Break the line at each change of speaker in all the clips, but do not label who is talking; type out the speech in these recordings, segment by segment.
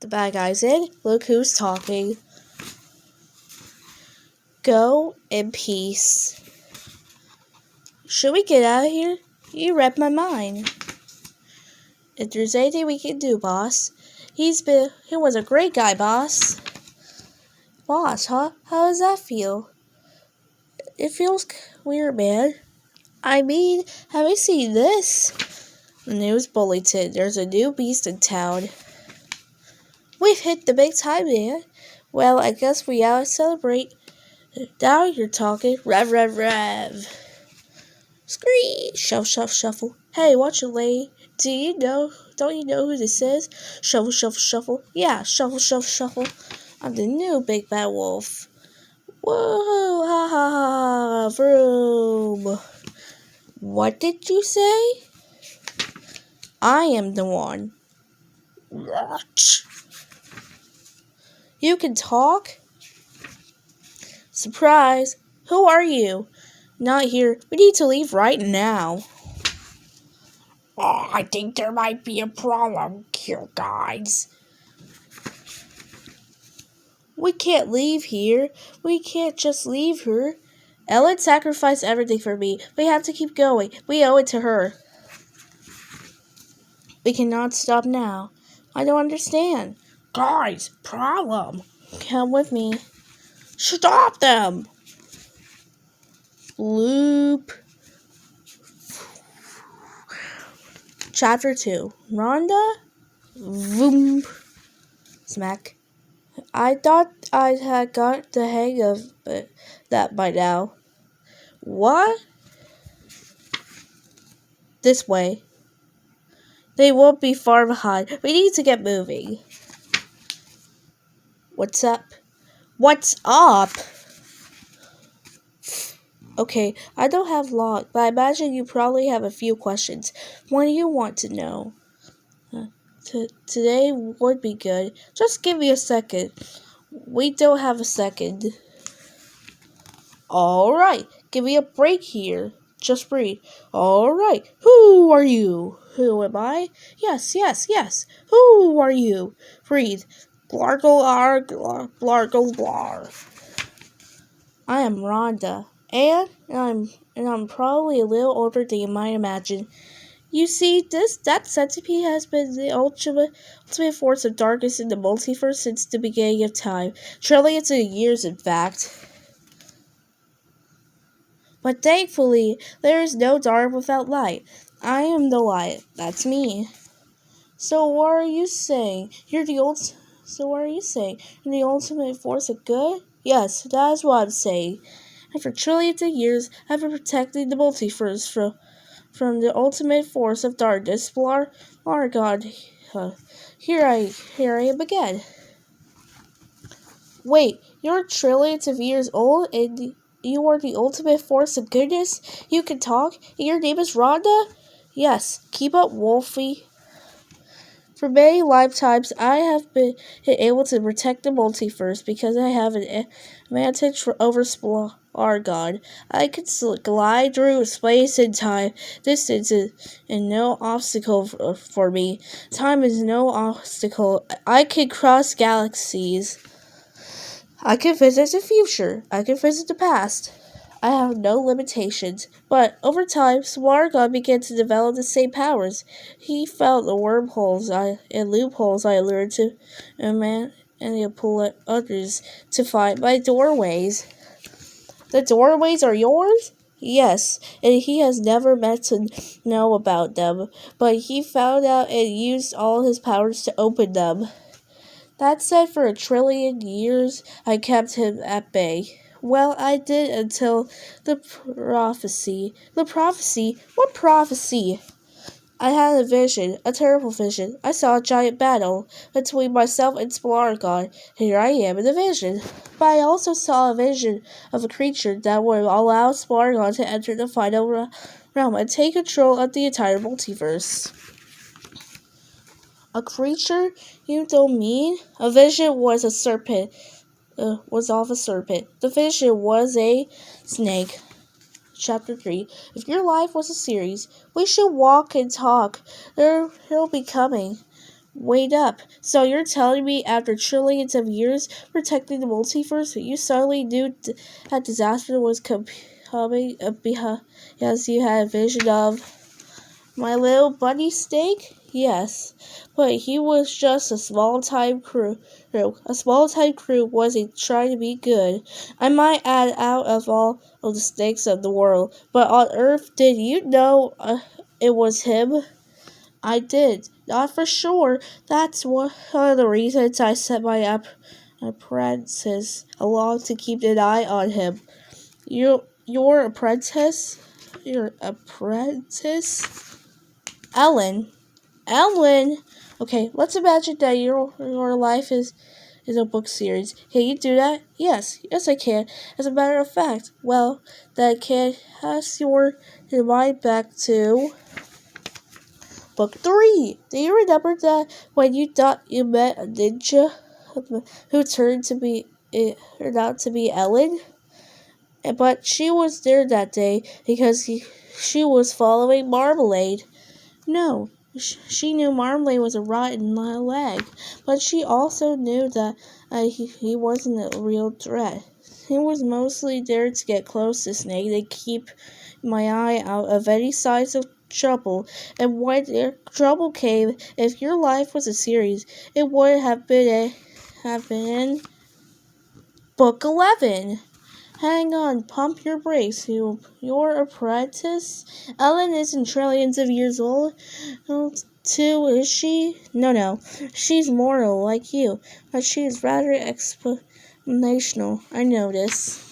The bad guy's in. Look who's talking. Go in peace. Should we get out of here? You read my mind. If there's anything we can do, boss. He was a great guy, boss. Boss, huh? How does that feel? It feels weird, man. I mean, have you seen this? News bulletin. There's a new beast in town. We've hit the big time, man. Well, I guess we ought to celebrate. Now you're talking. Rev, rev, rev. Screech. Shuffle, shuffle, shuffle. Hey, watch your lady. Don't you know who this is? Shuffle, shuffle, shuffle. Yeah, shuffle, shuffle, shuffle. I'm the new big bad wolf. Whoa, ha, ha, ha, vroom. What did you say? I am the one. You can talk? Surprise! Who are you? Not here. We need to leave right now.
Oh, I think there might be a problem here, guys.
We can't leave here. We can't just leave her. Ellen sacrificed everything for me. We have to keep going. We owe it to her. We cannot stop now. I don't understand.
Guys, problem.
Come with me.
Stop them!
Loop. Chapter 2. Rhonda? Voom. Smack. I thought I had got the hang of that by now. What? This way. They won't be far behind. We need to get moving. What's up? What's up? Okay, I don't have long, but I imagine you probably have a few questions. What do you want to know? Today would be good. Just give me a second. We don't have a second. Alright, give me a break here. Just breathe. Alright, who are you? Who am I? Yes, yes, yes. Who are you? Breathe. Blargle, blargle, blar. I am Rhonda, and I'm probably a little older than you might imagine. You see, that centipede has been the ultimate force of darkness in the multiverse since the beginning of time. Trillions of years, in fact. But thankfully, there is no dark without light. I am the light. That's me. So what are you saying? So what are you saying? You're the ultimate force of good? Yes, that is what I'm saying. And for trillions of years, I've been protecting the multiverse from the ultimate force of darkness. God, here I am again. Wait, you're trillions of years old and you are the ultimate force of goodness? You can talk? And your name is Rhonda? Yes, keep up, Wolfie. For many lifetimes, I have been able to protect the multiverse because I have an advantage over God. I can glide through space and time. Distance is no obstacle for me. Time is no obstacle. I can cross galaxies. I can visit the future. I can visit the past. I have no limitations. But over time, God began to develop the same powers. He found the wormholes and loopholes I learned to manipulate others to find my doorways. The doorways are yours? Yes, and he has never meant to know about them, but he found out and used all his powers to open them. That said, for 1 trillion years, I kept him at bay. Well, I did until the prophecy. The prophecy? What prophecy? I had a vision, a terrible vision. I saw a giant battle between myself and Splargon. Here I am in the vision. But I also saw a vision of a creature that would allow Splargon to enter the final realm and take control of the entire multiverse. A creature? You don't mean? A vision was a serpent. Was of a serpent. The vision was a snake. Chapter 3. If your life was a series, we should walk and talk. He'll be coming. Wait up. So you're telling me after trillions of years protecting the multiverse, you suddenly knew that disaster was coming because you had a vision of my little bunny snake? Yes, but he was just a small-time crew. A small-time crew wasn't trying to be good. I might add out of all of the snakes of the world, but on Earth, did you know it was him? I did. Not for sure. That's one of the reasons I sent my apprentice along to keep an eye on him. Your apprentice? Your apprentice? Ellen. Ellen? Okay, let's imagine that your life is a book series. Can you do that? Yes I can. As a matter of fact, well, that can cast your mind back to Book 3. Do you remember that when you thought you met a ninja who turned out to be Ellen? But she was there that day because she was following Marmalade. No, she knew Marmalade was a rotten leg, but she also knew that he wasn't a real threat. He was mostly there to get close to Snake and keep my eye out of any signs of trouble. And when trouble came, if your life was a series, it would have been book 11. Hang on, pump your brakes. Your apprentice? Ellen isn't trillions of years old. Too, is she? No. She's mortal, like you, but she's rather explanational, I notice.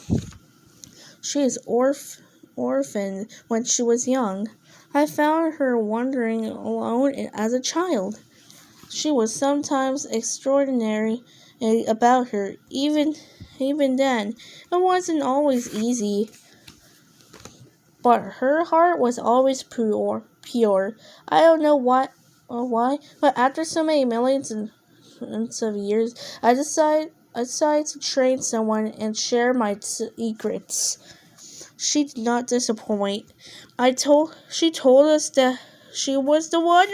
She is orphaned when she was young. I found her wandering alone as a child. She was sometimes extraordinary about her, even then. It wasn't always easy, but her heart was always pure. I don't know why, but after so many millions of years, I decided to train someone and share my secrets. She did not disappoint. She told us that she was the one.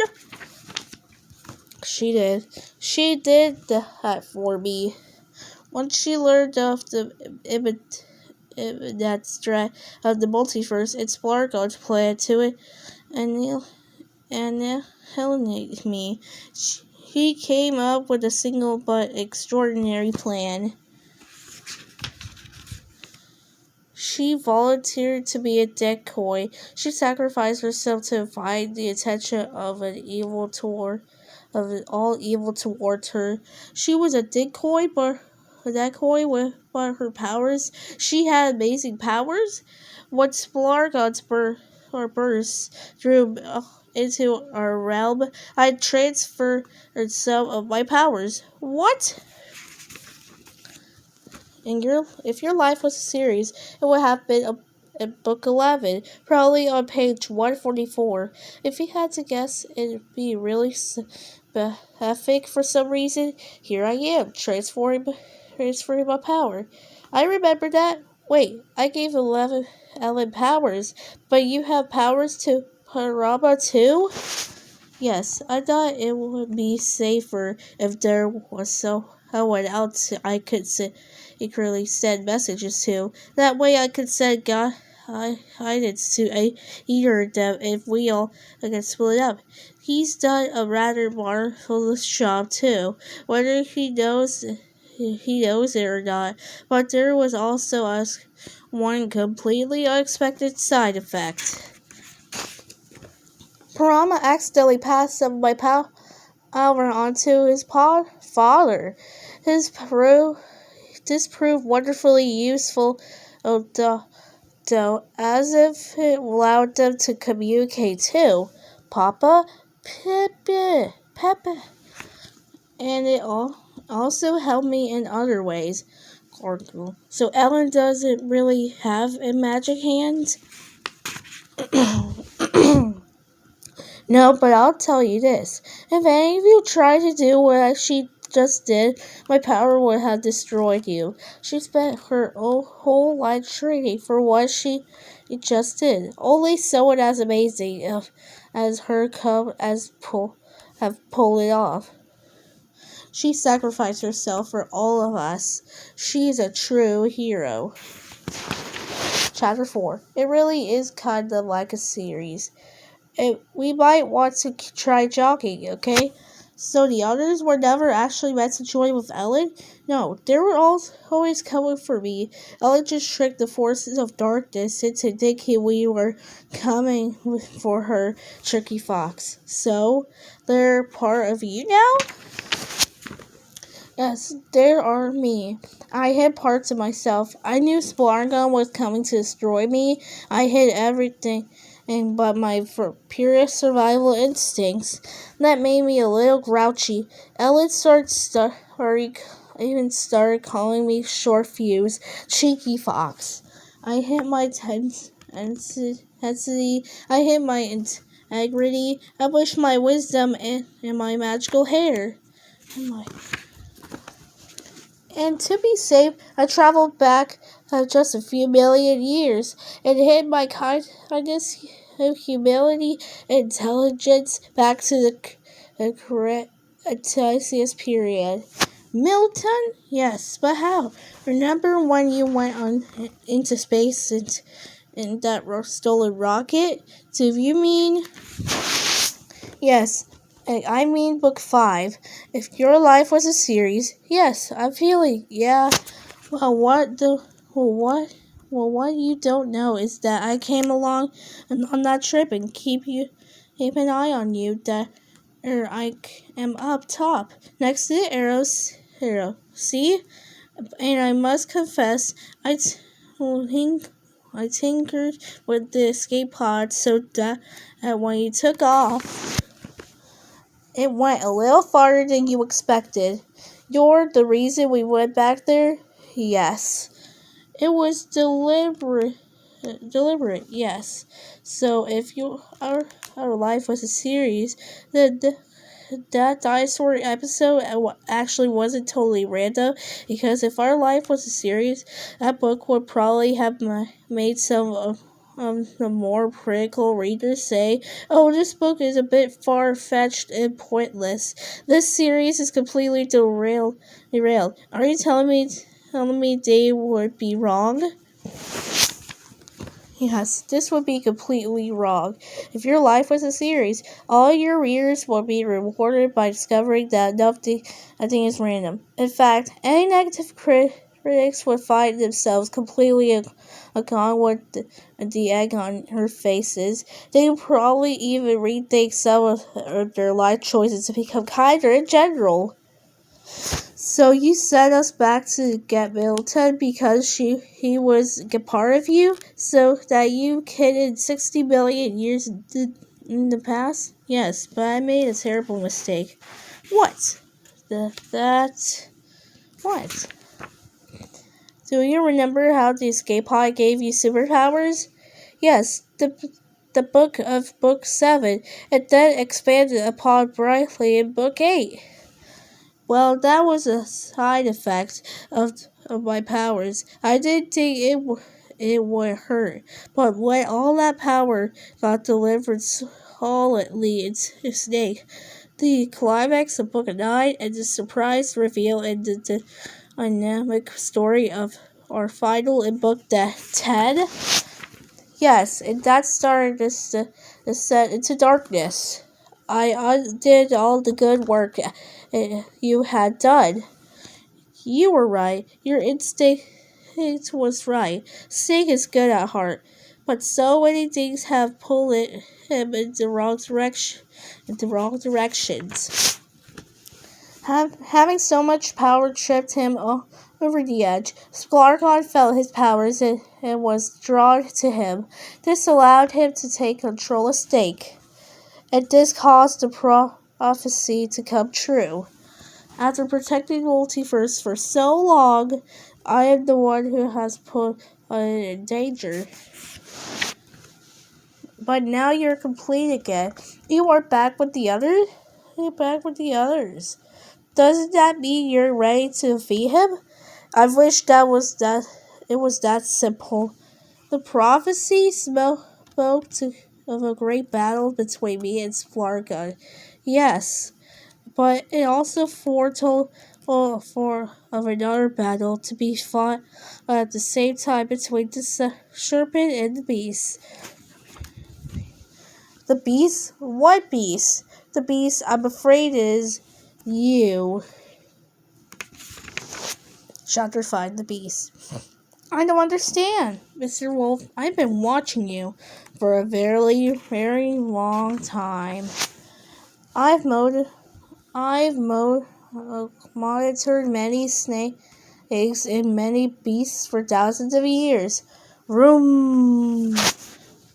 She did. She did that for me. Once she learned of that threat of the multiverse, its Blargard's plan to it annihilate me. He came up with a single but extraordinary plan. She volunteered to be a decoy. She sacrificed herself to avoid the attention of all evil towards her. She was a decoy with but her powers. She had amazing powers. When Splargods burst through into our realm, I transferred some of my powers. What? If your life was a series, it would have been in book 11, probably on page 144. If you had to guess, it'd be really specific for some reason. Here I am, transferring my power. I remember that. Wait, I gave Ellen powers, but you have powers to Parama too? Yes, I thought it would be safer if there was someone else I could secretly send messages to. That way I could send guidance to either of them if we all get split up. He's done a rather marvelous job too, whether he knows it or not. But there was also one completely unexpected side effect. Parama accidentally passed some of my power onto his father. This proved wonderfully useful, though, as if it allowed them to communicate too. Papa, Pepe, and it also helped me in other ways. Cardinal. So Ellen doesn't really have a magic hand? No, but I'll tell you this. If any of you tried to do what she just did, my power would have destroyed you. She spent her whole life training for what she just did. Only someone as amazing as her have pulled it off. She sacrificed herself for all of us. She's a true hero. Chapter 4. It really is kind of like a series. We might want to try jogging, okay? So the others were never actually meant to join with Ellen? No, they were always coming for me. Ellen just tricked the forces of darkness into thinking we were coming for her, Tricky Fox. So, they're part of you now? Yes, there are me. I hid parts of myself. I knew Splargon was coming to destroy me. I hid everything but my purest survival instincts. That made me a little grouchy. Ellen even started calling me short fuse, cheeky fox. I hid my intensity. I hid my integrity. I wished my wisdom and my magical hair. And to be safe, I traveled back just a few million years and hid my kindness, humility, and intelligence back to the Cretaceous period. Milton? Yes, but how? Remember when you went into space in that stolen rocket? Do you mean? Yes, I mean book 5. If your life was a series, yes, I'm feeling, yeah. Well, what you don't know is that I came along on that trip and keep an eye on you. I am up top, next to the arrow. See? And I must confess, I tinkered with the escape pod so that when you took off, it went a little farther than you expected. You're the reason we went back there? Yes. It was deliberate, yes. So if our life was a series, then that dinosaur episode actually wasn't totally random, because if our life was a series, that book would probably have made some of the more critical readers say, "Oh, this book is a bit far-fetched and pointless. This series is completely derailed. Are you telling me they would be wrong?" Yes, this would be completely wrong. If your life was a series, all your readers would be rewarded by discovering that nothing is random. In fact, any negative critics would find themselves completely agone with the egg on her faces. They would probably even rethink some of their life choices to become kinder in general. So you sent us back to get Middleton because he was a part of you, so that you could in 60 million years in the past? Yes, but I made a terrible mistake. What? What? Do you remember how the escape pod gave you superpowers? Yes, the book 7, and then expanded upon brightly in book 8. Well, that was a side effect of my powers. I didn't think it would hurt, but when all that power got delivered solidly into Snake, the climax of Book 9 and the surprise reveal in the dynamic story of our final in Book 10, yes, and that started the descent into darkness. I undid all the good work you had done. You were right. Your instinct was right. Sting is good at heart, but so many things have pulled him in the wrong directions. Having so much power tripped him over the edge. Splargon felt his powers and was drawn to him. This allowed him to take control of Stake, and this caused the prophecy to come true. After protecting the multiverse for so long, I am the one who has put it in danger. But now you're complete again. You are back with the others? You're back with the others. Doesn't that mean you're ready to defeat him? I wish it was that simple. The prophecy spoke of a great battle between me and Splargon. Yes, but it also foretold for of another battle to be fought at the same time between the serpent and the beast. The beast? What beast? The beast, I'm afraid, is you. Chapter 5, The Beast. I don't understand, Mr. Wolf. I've been watching you for a very, very long time. I've mowed, I've monitored many snakes and many beasts for thousands of years. Vroom.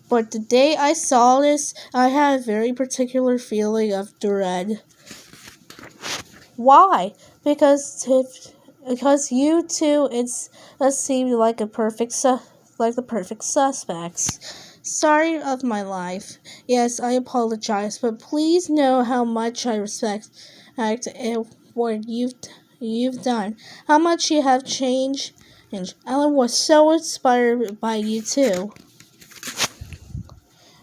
But the day I saw this, I had a very particular feeling of dread. Why? Because you two, it seemed like like the perfect suspects. Sorry of my life. Yes, I apologize, but please know how much I respect what you've done. How much you have changed. And Ellen was so inspired by you too.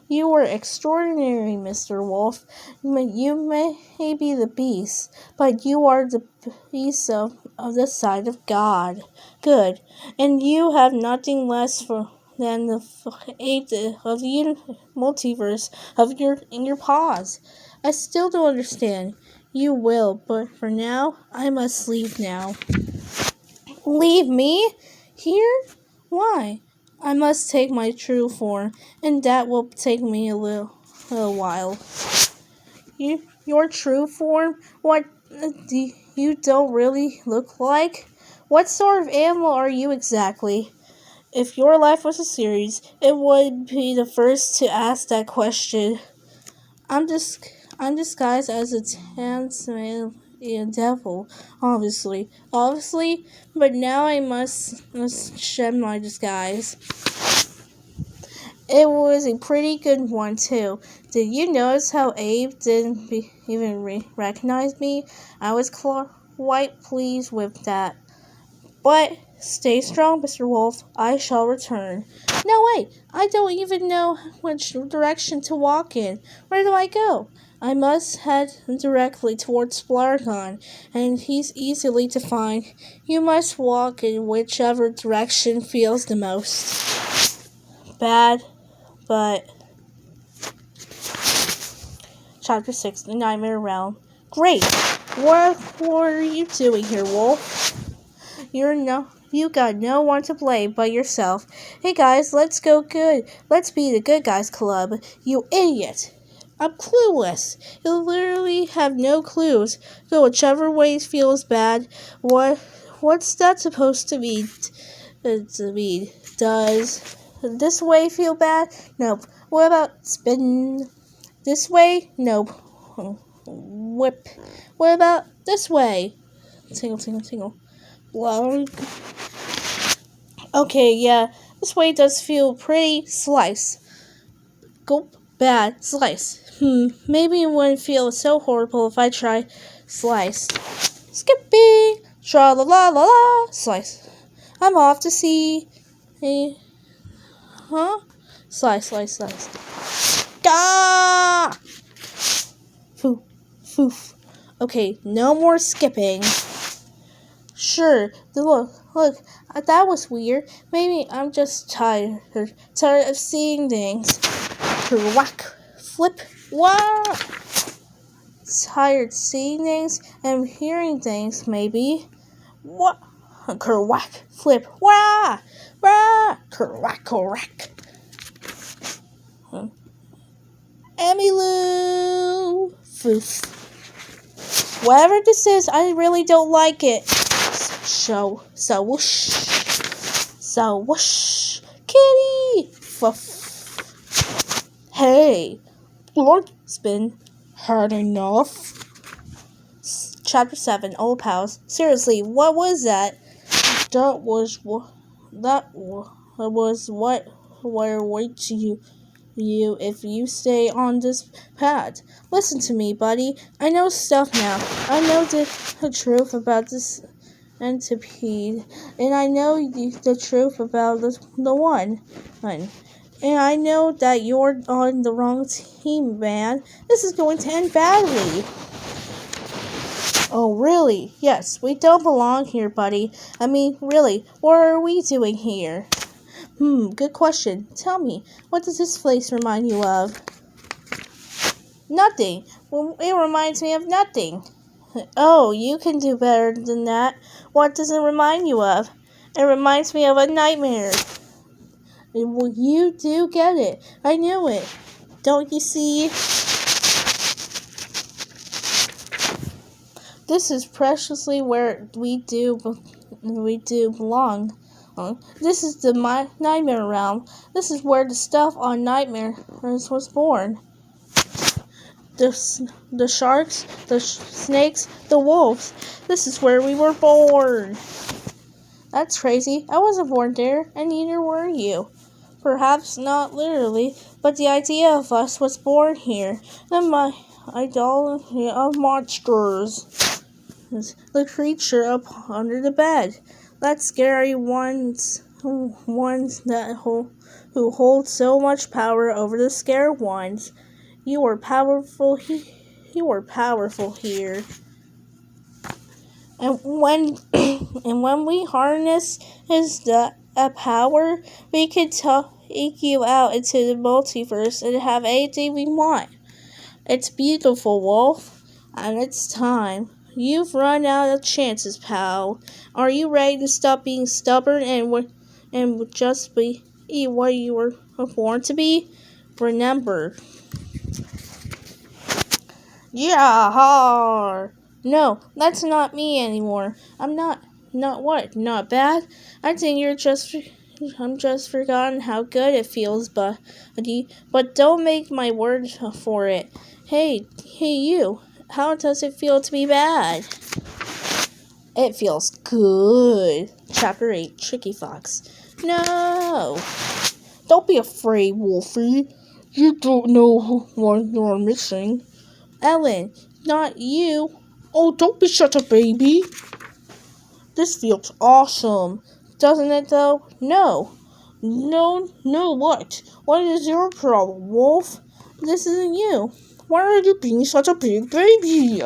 You were extraordinary, Mr. Wolf. You may be the beast, but you are the beast of the side of God. Good. And you have nothing less than the fate of the multiverse in your paws. I still don't understand. You will, but for now, I must leave now. Leave me? Here? Why? I must take my true form, and that will take me a little while. Your true form? What do you don't really look like? What sort of animal are you exactly? If your life was a series, it would be the first to ask that question. I'm just I'm disguised as a Tasmanian devil, obviously, but now I must shed my disguise. It was a pretty good one too. Did you notice how Abe didn't even recognize me? I was quite pleased with that. But stay strong, Mr. Wolf. I shall return. No, wait. I don't even know which direction to walk in. Where do I go? I must head directly towards Splargon, and he's easily to find. You must walk in whichever direction feels the most bad, but... Chapter 6, The Nightmare Realm. Great! What are you doing here, Wolf? You got no one to blame but yourself. Hey guys, let's go good. Let's be the good guys club. You idiot. I'm clueless. You literally have no clues. Go whichever way feels bad. What's that supposed to mean? Does this way feel bad? Nope. What about spin this way? Nope. Whip. What about this way? Tingle, tingle, tingle. Blog. Okay, yeah, this way does feel pretty. Slice. Gulp. Bad. Slice. Maybe it wouldn't feel so horrible if I tried slice. Skipping. Tra la la la la. Slice. I'm off to see. Huh? Slice, slice, slice. Gah! Foof, foof. Okay, no more skipping. Sure, look, that was weird. Maybe I'm just tired of seeing things. Whack, flip, wah! Tired seeing things and hearing things, maybe. What? Whack, flip, wah! Wah! Whack, whack. Emmylou! Foof. Whatever this is, I really don't like it. So whoosh. So whoosh. Kitty! Fuff. Hey! It's been hard enough. Chapter 7, Old Pals. Seriously, what was that? That was what where waits you if you stay on this path. Listen to me, buddy. I know stuff now. I know the truth about this centipede, and I know the truth about the one. And I know that you're on the wrong team, man. This is going to end badly. Oh, really? Yes, we don't belong here, buddy. I mean, really, what are we doing here? Good question. Tell me, what does this place remind you of? Nothing. Well, it reminds me of nothing. Oh, you can do better than that. What does it remind you of? It reminds me of a nightmare. Well, you do get it. I knew it. Don't you see? This is preciously where we do belong. This is the nightmare realm. This is where the stuff on nightmares was born. The sharks, the snakes, the wolves. This is where we were born. That's crazy. I wasn't born there, and neither were you. Perhaps not literally, but the idea of us was born here. And my idolatry of monsters. The creature up under the bed. That scary ones that who hold so much power over the scared ones. You are powerful. You are powerful here. And when we harness that power, we can take you out into the multiverse and have anything we want. It's beautiful, Wolf, and it's time. You've run out of chances, pal. Are you ready to stop being stubborn and just be what you were born to be? Remember. Yeah. No, that's not me anymore. I'm not what? Not bad? I think I'm just forgotten how good it feels, but don't make my word for it. Hey you. How does it feel to be bad? It feels good. Chapter 8, Tricky Fox. No. Don't be afraid, Wolfie. You don't know what you're missing. Ellen, not you. Oh, don't be such a baby. This feels awesome. Doesn't it, though? No. No, what? What is your problem, Wolf? This isn't you. Why are you being such a big baby?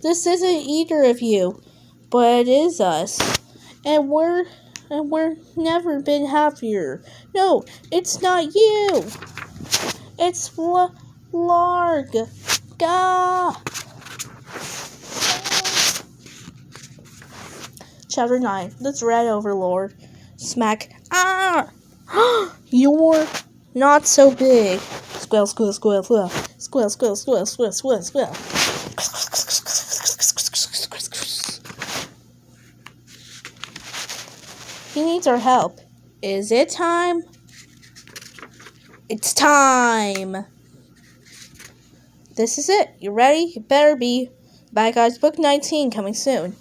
This isn't either of you, but it is us. And we're never been happier. No, it's not you. It's Larg. Gah! Chapter 9, The Dread Overlord. Smack. Ah! You're not so big. Squeal, squeal, squeal, squeal. Squeal, squeal, squeal, squeal, squeal, squeal. He needs our help. Is it time? It's time! This is it. You ready? You better be. Bad Guys Book 19 coming soon.